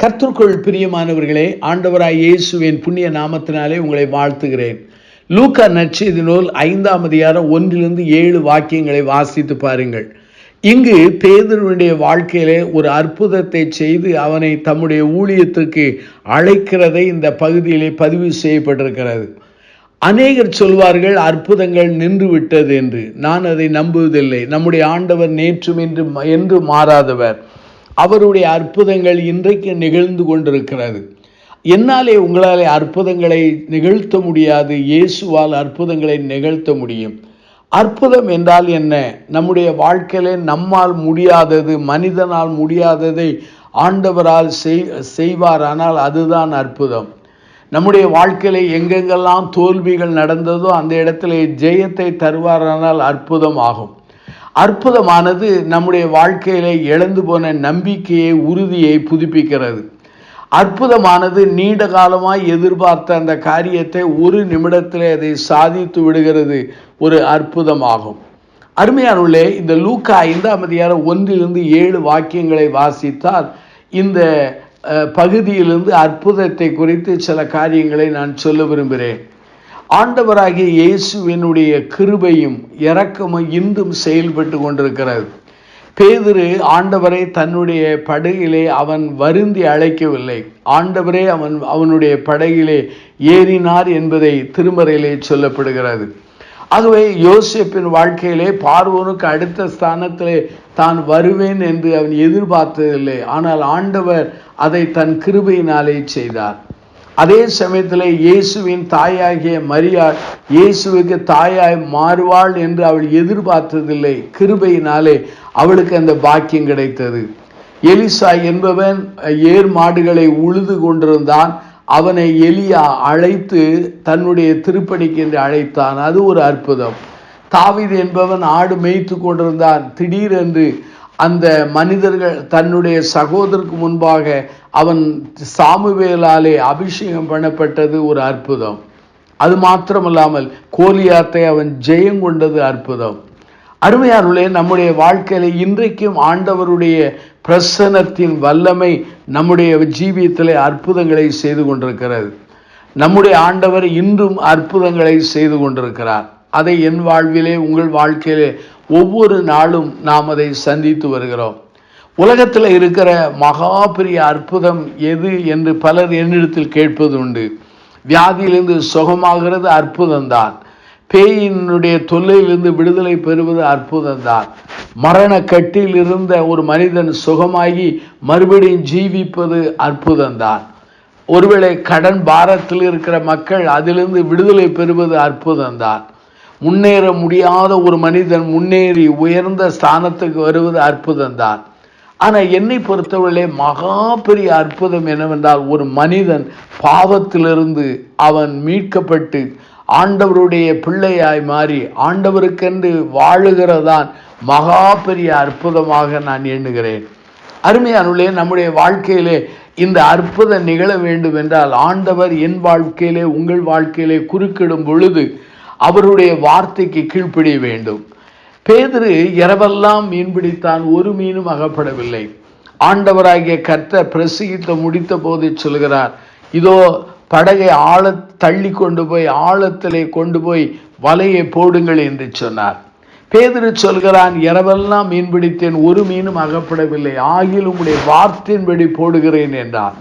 கர்த்தருக்குள் பிரியமானவர்களே, ஆண்டவராய் இயேசுவின் புண்ணிய நாமத்தினாலே உங்களை வாழ்த்துகிறேன். லூக்கா நற்செய்தி நூல் 5ஆம் அதிகாரம் 1-7 வாக்கியங்களை வாசித்து பாருங்கள். இங்கு பேதுருவினுடைய வாழ்க்கையிலே ஒரு அற்புதத்தை செய்து அவனை தம்முடைய ஊழியத்துக்கு அழைக்கிறதை இந்த பகுதியிலே பதிவு செய்யப்பட்டிருக்கிறது. அநேகர் சொல்வார்கள் அற்புதங்கள் நின்று விட்டது என்று. நான் அதை நம்புவதில்லை. நம்முடைய ஆண்டவர் நேற்றும் என்று மாறாதவர். அவருடைய அற்புதங்கள் இன்றைக்கு நிகழ்ந்து கொண்டிருக்கிறது. என்னாலே உங்களாலே அற்புதங்களை நிகழ்த்த முடியாது, இயேசுவால் அற்புதங்களை நிகழ்த்த முடியும். அற்புதம் என்றால் என்ன? நம்முடைய வாழ்க்கையிலே நம்மால் முடியாதது, மனிதனால் முடியாததை ஆண்டவரால் செய்வார். ஆனால் அதுதான் அற்புதம். நம்முடைய வாழ்க்கையிலே எங்கெங்கெல்லாம் தோல்விகள் நடந்ததோ அந்த இடத்திலே ஜெயத்தை தருவாரானால் அற்புதம் ஆகும். அற்புதமானது நம்முடைய வாழ்க்கையிலே இழந்து போன நம்பிக்கையை, உறுதியை புதுப்பிக்கிறது. அற்புதமானது நீண்ட காலமாய் எதிர்பார்த்த அந்த காரியத்தை ஒரு நிமிடத்திலே அதை சாதித்து விடுகிறது. ஒரு அற்புதமாகும். அருமையானவர்களே, இந்த லூக்கா 5ஆம் அதிகாரம் 1-7 வாக்கியங்களை வாசித்தால் இந்த பகுதியிலிருந்து அற்புதத்தை குறித்து சில காரியங்களை நான் சொல்ல விரும்புகிறேன். ஆண்டவராகிய இயேசுவினுடைய கிருபையும் இரக்கமும் இன்றும் செயல்பட்டு கொண்டிருக்கிறது. பேதுரு ஆண்டவரை தன்னுடைய படகிலே அவன் வருந்தி அழைக்கவில்லை. ஆண்டவரே அவனுடைய படகிலே ஏறினார் என்பதை திருமறையிலே சொல்லப்படுகிறது. ஆகவே யோசேப்பின் வாழ்க்கையிலே பார்வோனுக்கு அடுத்த ஸ்தானத்திலே தான் வருவேன் என்று அவன் எதிர்பார்த்ததில்லை. ஆனால் ஆண்டவர் அதை தன் கிருபையினாலே செய்தார். அதே சமயத்தில் இயேசுவின் தாயாகிய மரியாள் இயேசுவுக்கு தாயாய் மாறுவாள் என்று அவள் எதிர்பார்த்ததில்லை. கிருபையினாலே அவளுக்கு அந்த பாக்கியம் கிடைத்தது. எலிசா என்பவன் ஏர் மாடுகளை உழுது கொண்டிருந்தான். அவனை எலியா அழைத்து தன்னுடைய திருப்பணிக்கு என்று அழைத்தான். அது ஒரு அற்புதம். தாவீது என்பவன் ஆடு மேய்த்து கொண்டிருந்தான். திடீரென்று அந்த மனிதர்கள் தன்னுடைய சகோதரருக்கு முன்பாக அவன் சாமுவேலாலே அபிஷேகம் பண்ணப்பட்டது ஒரு அற்புதம். அது மாத்திரமல்லாமல் கோலியாத்தை அவன் ஜெயம் கொண்டது அற்புதம். அருமையானவர்களே, நம்முடைய வாழ்க்கையில இன்றைக்கும் ஆண்டவருடைய பிரசன்னத்தின் வல்லமை நம்முடைய ஜீவியத்திலே அற்புதங்களை செய்து கொண்டிருக்கிறது. நம்முடைய ஆண்டவர் இன்றும் அற்புதங்களை செய்து கொண்டிருக்கிறார். அதை என் வாழ்விலே, உங்கள் வாழ்க்கையிலே ஒவ்வொரு நாளும் நாம் அதை சந்தித்து வருகிறோம். உலகத்தில் இருக்கிற மகா பெரிய அற்புதம் எது என்று பலர் என்னிடத்தில் கேட்பது உண்டு. வியாதியிலிருந்து சுகமாகிறது அற்புதம்தான். பேயினுடைய தொல்லையிலிருந்து விடுதலை பெறுவது அற்புதம்தான். மரண கட்டில் இருந்த ஒரு மனிதன் சுகமாகி மறுபடியும் ஜீவிப்பது அற்புதம்தான். ஒருவேளை கடன் பாரத்தில் இருக்கிற மக்கள் அதிலிருந்து விடுதலை பெறுவது அற்புதம்தான். முன்னேற முடியாத ஒரு மனிதன் முன்னேறி உயர்ந்த ஸ்தானத்துக்கு வருவது அற்புதம்தான். ஆனால் என்னை பொறுத்தவரை மகா பெரிய அற்புதம் என்னவென்றால், ஒரு மனிதன் பாவத்திலிருந்து அவன் மீட்கப்பட்டு ஆண்டவருடைய பிள்ளையாய் மாறி ஆண்டவருக்கென்று வாழுகிறதான் மகா பெரிய அற்புதமாக நான் எண்ணுகிறேன். அருமையானவர்களே, நம்முடைய வாழ்க்கையிலே இந்த அற்புதம் நிகழ வேண்டும் என்றால் ஆண்டவர் என் வாழ்க்கையிலே, உங்கள் வாழ்க்கையிலே குறுக்கிடும் பொழுது அவருடைய வார்த்தைக்கு கீழ்ப்படிய வேண்டும். பேதுரு இரவெல்லாம் மீன் பிடித்தான், ஒரு மீனும் அகப்படவில்லை. ஆண்டவராகிய கர்த்தர் பிரசங்கித்து முடித்த போது சொல்கிறார், இதோ படகை தள்ளி கொண்டு போய் ஆழத்திலே கொண்டு போய் வலையை போடுங்கள் என்று சொன்னார். பேதுரு சொல்கிறான், இரவெல்லாம் மீன் பிடித்தேன், ஒரு மீனும் அகப்படவில்லை, ஆகிலும் உம்முடைய வார்த்தையின்படி போடுகிறேன் என்றார்.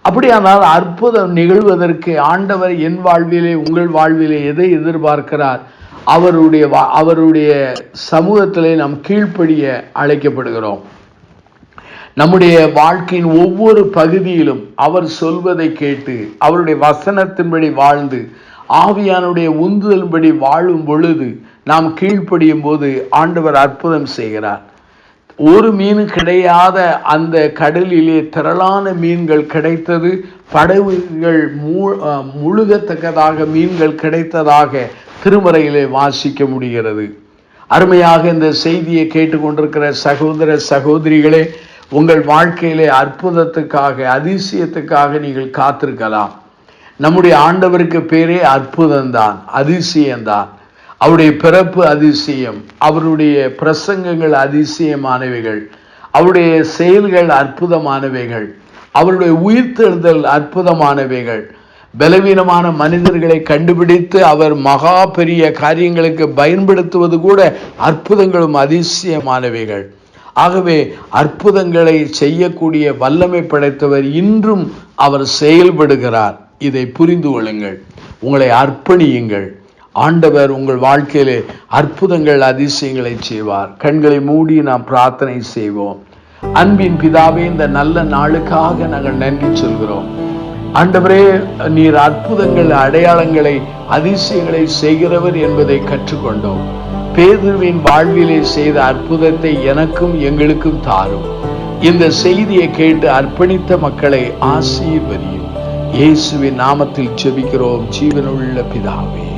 அப்படியானால் அற்புதம் நிகழ்வதற்கு ஆண்டவர் என் வாழ்விலே, உங்கள் வாழ்விலே எதை எதிர்பார்க்கிறார்? அவருடைய சமூகத்திலே நாம் கீழ்ப்படிய அழைக்கப்படுகிறோம். நம்முடைய வாழ்க்கையின் ஒவ்வொரு பகுதியிலும் அவர் சொல்வதை கேட்டு அவருடைய வசனத்தின்படி வாழ்ந்து ஆவியானுடைய உந்துதலின்படி வாழும் பொழுது நாம் கீழ்ப்படியும் போது ஆண்டவர் அற்புதம் செய்கிறார். ஒரு மீன் கிடையாத அந்த கடலிலே திரளான மீன்கள் கிடைத்தது. படகுகள் முழுகத்தக்கதாக மீன்கள் கிடைத்ததாக திருமறையிலே வாசிக்க முடிகிறது. அருமையாக இந்த செய்தியை கேட்டுக்கொண்டிருக்கிற சகோதர சகோதரிகளே, உங்கள் வாழ்க்கையிலே அற்புதத்துக்காக, அதிசயத்துக்காக நீங்கள் காத்திருக்கலாம். நம்முடைய ஆண்டவருக்கு பேரே அற்புதம்தான், அதிசயம்தான். அவருடைய பிறப்பு அதிசயம், அவருடைய பிரசங்கங்கள் அதிசயமானவைகள், அவருடைய செயல்கள் அற்புதமானவைகள். அவருடைய உயிர்த்தெழுதல் அற்புதமானவைகள். பலவீனமான மனிதர்களை கண்டுபிடித்து அவர் மகா பெரிய காரியங்களுக்கு பயன்படுத்துவது கூட அற்புதங்களும் அதிசயமானவைகள். ஆகவே அற்புதங்களை செய்யக்கூடிய வல்லமை படைத்தவர் இன்றும் அவர் செயல்படுகிறார். இதை புரிந்து கொள்ளுங்கள். உங்களை அர்ப்பணியுங்கள். ஆண்டவர் உங்கள் வாழ்க்கையிலே அற்புதங்கள் அதிசயங்களை செய்வார். கண்களை மூடி நாம் பிரார்த்தனை செய்வோம். அன்பின் பிதாவே, இந்த நல்ல நாளுக்காக நாங்கள் நன்றி சொல்கிறோம். ஆண்டவரே, நீர் அற்புதங்கள், அடையாளங்களை, அதிசயங்களை செய்கிறவர் என்பதை கற்றுக்கொண்டோம். பேதுருவின் வாழ்விலே செய்த அற்புதத்தை எனக்கும் எங்களுக்கும் தாரும். இந்த செய்தியை கேட்டு அர்ப்பணித்த மக்களை ஆசீர்வதியும். இயேசுவின் நாமத்தில் ஜெபிக்கிறோம் ஜீவனுள்ள பிதாவே.